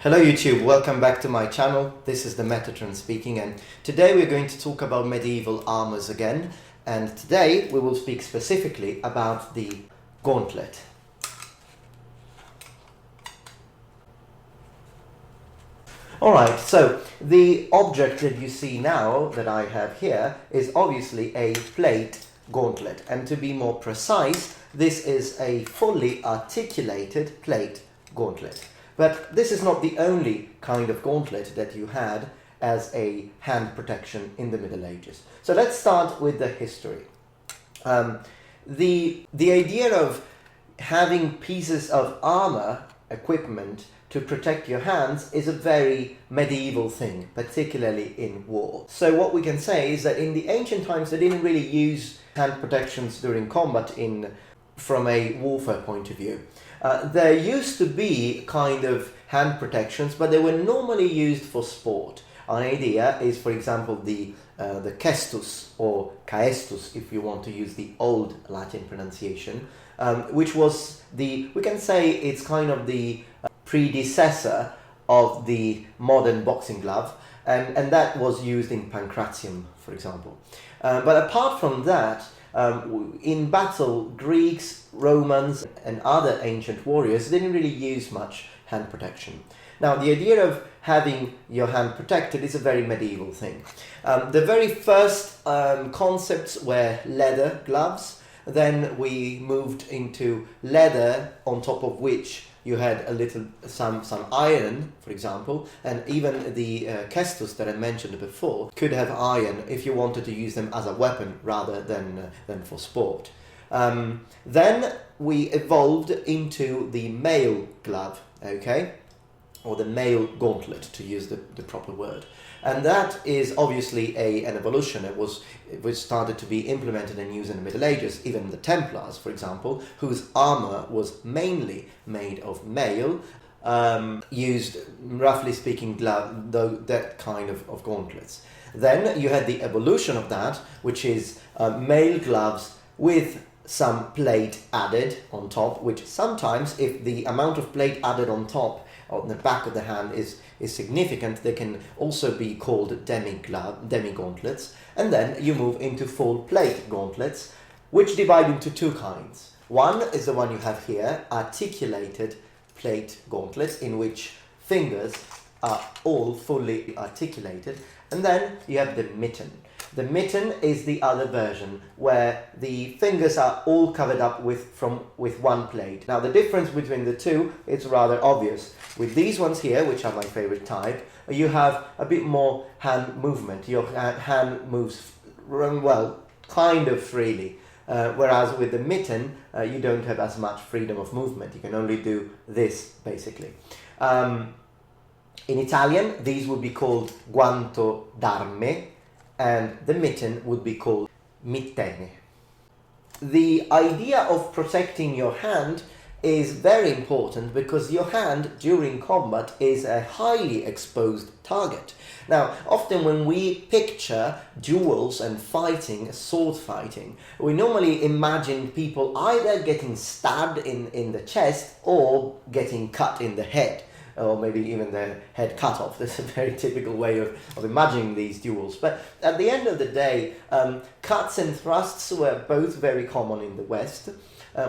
Hello YouTube, welcome back to my channel. This is the Metatron speaking, and today we're going to talk about medieval armors again, and today we will speak specifically about the gauntlet. Alright, so the object that you see now that I have here is obviously a plate gauntlet, and to be more precise, this is a fully articulated plate gauntlet. But this is not the only kind of gauntlet that you had as a hand protection in the Middle Ages. So let's start with the history. The idea of having pieces of armor, equipment, to protect your hands is a very medieval thing, particularly in war. So what we can say is that in the ancient times they didn't really use hand protections during combat from a warfare point of view. There used to be kind of hand protections, but they were normally used for sport. An idea is, for example, the cestus or caestus, if you want to use the old Latin pronunciation, which was we can say it's kind of the predecessor of the modern boxing glove, and that was used in pancratium, for example. But apart from that, in battle, Greeks, Romans and other ancient warriors didn't really use much hand protection. Now, the idea of having your hand protected is a very medieval thing. The very first concepts were leather gloves. Then we moved into leather, on top of which you had some iron, for example, and even the cestus that I mentioned before could have iron if you wanted to use them as a weapon rather than for sport. Then we evolved into the mail glove, okay, or the mail gauntlet, to use the proper word. And that is obviously an evolution. It started to be implemented and used in the Middle Ages. Even the Templars, for example, whose armor was mainly made of mail, used, roughly speaking, that kind of gauntlets. Then you had the evolution of that, which is mail gloves with some plate added on top, which sometimes, if the amount of plate added on top, on the back of the hand is significant, they can also be called demi-gauntlets. And then you move into full plate gauntlets, which divide into two kinds. One is the one you have here, articulated plate gauntlets, in which fingers are all fully articulated. And then you have the mitten. The mitten is the other version, where the fingers are all covered up with one plate. Now, the difference between the two is rather obvious. With these ones here, which are my favorite type, you have a bit more hand movement. Your hand moves, well, kind of freely. Whereas with the mitten, you don't have as much freedom of movement. You can only do this, basically. In Italian, these would be called guanto d'arme, and the mitten would be called mittene. The idea of protecting your hand is very important because your hand during combat is a highly exposed target. Now, often when we picture duels and fighting, sword fighting, we normally imagine people either getting stabbed in the chest or getting cut in the head, or maybe even their head cut off. That's a very typical way of imagining these duels. But at the end of the day, cuts and thrusts were both very common in the West,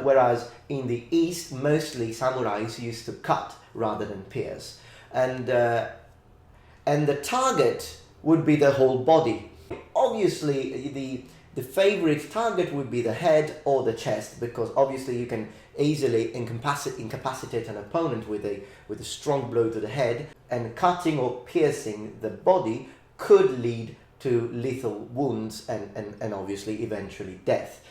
whereas in the East, mostly samurais used to cut rather than pierce. And the target would be the whole body. Obviously, the favorite target would be the head or the chest, because obviously you can easily incapacitate an opponent with a strong blow to the head, and cutting or piercing the body could lead to lethal wounds and obviously eventually death.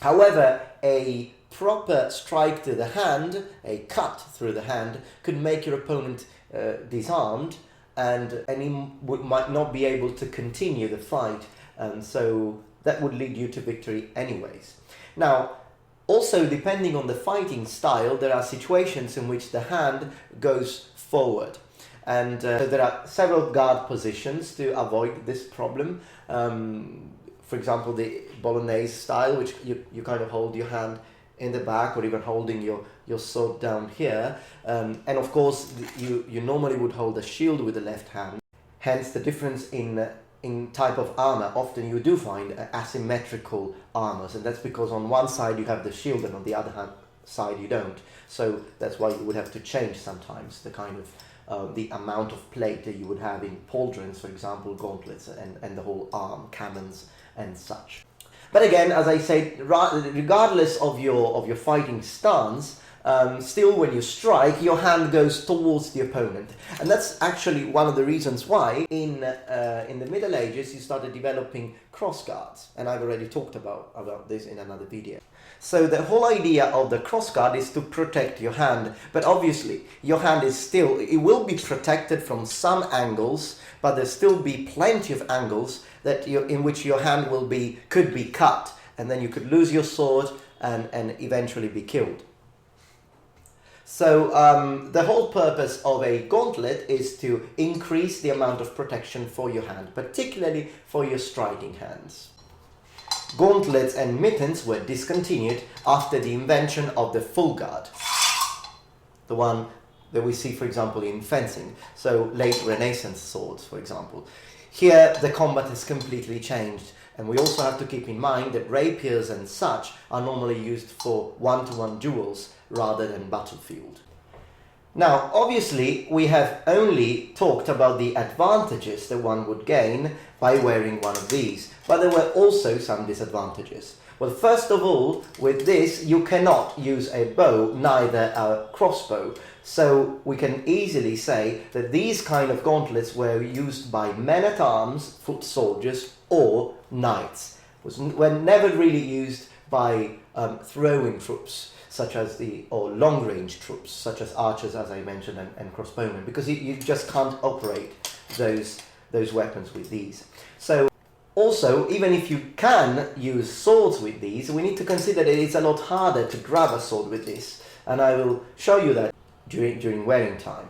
However, a proper strike to the hand, a cut through the hand, could make your opponent disarmed, and he might not be able to continue the fight, and so that would lead you to victory anyways. Now, also, depending on the fighting style, there are situations in which the hand goes forward. And so there are several guard positions to avoid this problem. For example, the Bolognese style, which you kind of hold your hand in the back, or even holding your sword down here. And of course, you normally would hold a shield with the left hand. Hence the difference in type of armor. Often you do find asymmetrical armors, and that's because on one side you have the shield and on the other side you don't. So that's why you would have to change sometimes the kind of the amount of plate that you would have in pauldrons, for example, gauntlets, and the whole arm, cannons and such. But again, as I said, regardless of your fighting stance, still when you strike, your hand goes towards the opponent. And that's actually one of the reasons why in the Middle Ages you started developing crossguards. And I've already talked about this in another video. So the whole idea of the crossguard is to protect your hand. But obviously, your hand it will be protected from some angles, but there'll still be plenty of angles in which your hand could be cut. And then you could lose your sword and eventually be killed. So the whole purpose of a gauntlet is to increase the amount of protection for your hand, particularly for your striking hands. Gauntlets and mittens were discontinued after the invention of the full guard, the one that we see, for example, in fencing, so late Renaissance swords, for example. Here the combat has completely changed, and we also have to keep in mind that rapiers and such are normally used for one-to-one duels rather than battlefield. Now, obviously, we have only talked about the advantages that one would gain by wearing one of these, but there were also some disadvantages. Well, first of all, with this, you cannot use a bow, neither a crossbow. So we can easily say that these kind of gauntlets were used by men-at-arms, foot soldiers, or knights. Were never really used by throwing troops, such as or long-range troops, such as archers, as I mentioned, and crossbowmen, because you just can't operate those weapons with these. So also, even if you can use swords with these, we need to consider that it's a lot harder to grab a sword with this, and I will show you that during wearing time,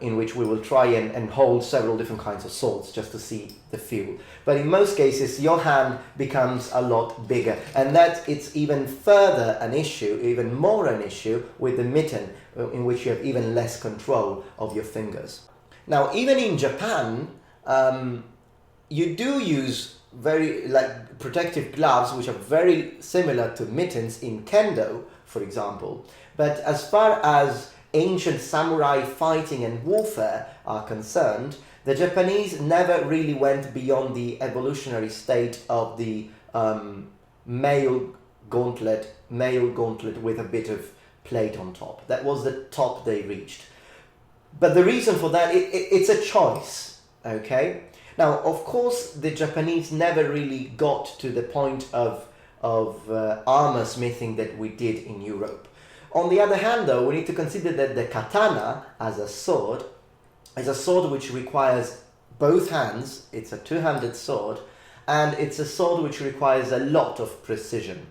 in which we will try and hold several different kinds of swords just to see the feel. But in most cases, your hand becomes a lot bigger, and that it's even further an issue, even more an issue with the mitten, in which you have even less control of your fingers. Now, even in Japan, you do use protective gloves, which are very similar to mittens in kendo, for example. But as far as ancient samurai fighting and warfare are concerned, the Japanese never really went beyond the evolutionary state of the male gauntlet with a bit of plate on top. That was the top they reached. But the reason for that, it's a choice, okay? Now, of course, the Japanese never really got to the point of armor smithing that we did in Europe. On the other hand, though, we need to consider that the katana, as a sword, is a sword which requires both hands. It's a two-handed sword, and it's a sword which requires a lot of precision.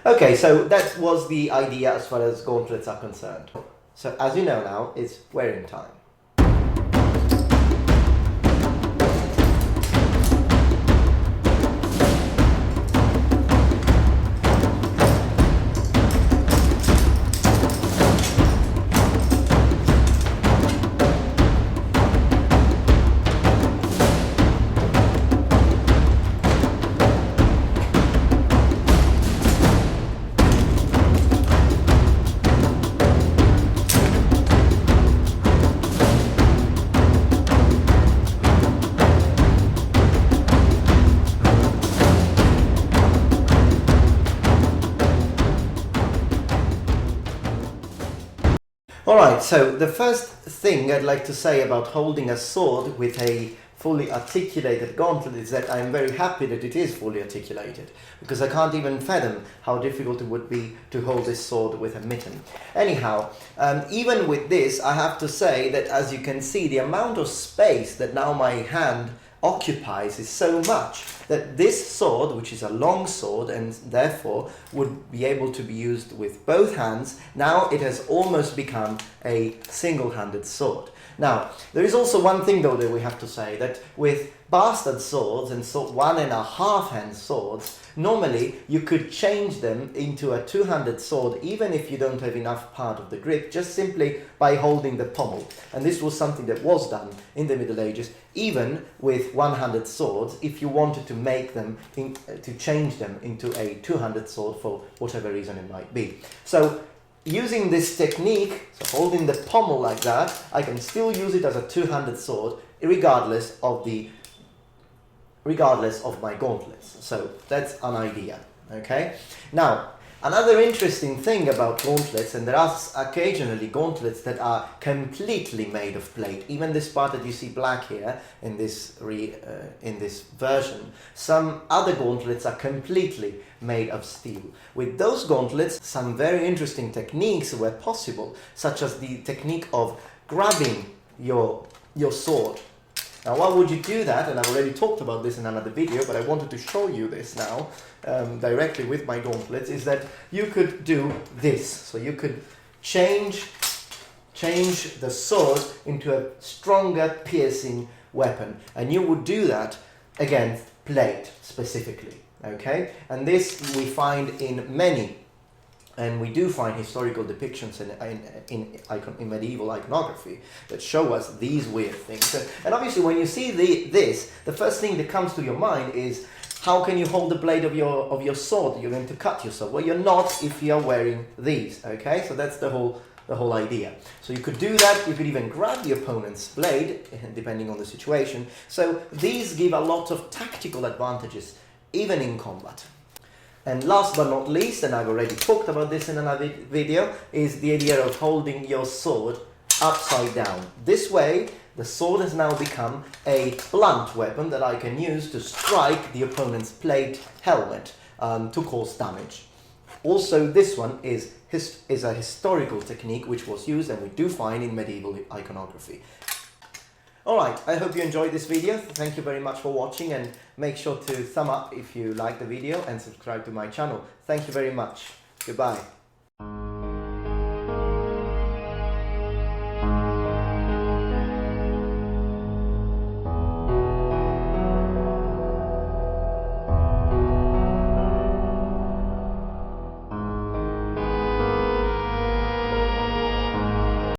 Okay, so that was the idea as far as gauntlets are concerned. So, as you know now, it's wearing time. Alright, so the first thing I'd like to say about holding a sword with a fully articulated gauntlet is that I'm very happy that it is fully articulated, because I can't even fathom how difficult it would be to hold this sword with a mitten. Anyhow, even with this, I have to say that, as you can see, the amount of space that now my hand occupies is so much that this sword, which is a long sword and therefore would be able to be used with both hands, now it has almost become a single-handed sword. Now, there is also one thing though that we have to say, that with bastard swords and 1.5 hand swords, normally you could change them into a two-handed sword even if you don't have enough part of the grip, just simply by holding the pommel. And this was something that was done in the Middle Ages, even with one-handed swords, if you wanted to make them, to change them into a two-handed sword for whatever reason it might be. So using this technique, so holding the pommel like that, I can still use it as a two-handed sword regardless of my gauntlets. So that's an idea, okay? Now, another interesting thing about gauntlets, and there are occasionally gauntlets that are completely made of plate. Even this part that you see black here in this version, some other gauntlets are completely made of steel. With those gauntlets, some very interesting techniques were possible, such as the technique of grabbing your sword. Now, why would you do that? And I've already talked about this in another video, but I wanted to show you this now directly with my gauntlets, is that you could do this. So you could change the sword into a stronger piercing weapon, and you would do that against plate specifically, okay? And this we find in many, and we do find historical depictions in medieval iconography that show us these weird things. And obviously when you see this, the first thing that comes to your mind is, how can you hold the blade of your sword that you're going to cut yourself? Well, you're not if you're wearing these, okay? So that's the whole idea. So you could do that, you could even grab the opponent's blade, depending on the situation. So these give a lot of tactical advantages, even in combat. And last but not least, and I've already talked about this in another video, is the idea of holding your sword upside down. This way, the sword has now become a blunt weapon that I can use to strike the opponent's plate helmet to cause damage. Also, this one is a historical technique which was used and we do find in medieval iconography. Alright, I hope you enjoyed this video. Thank you very much for watching, and make sure to thumb up if you like the video and subscribe to my channel. Thank you very much. Goodbye.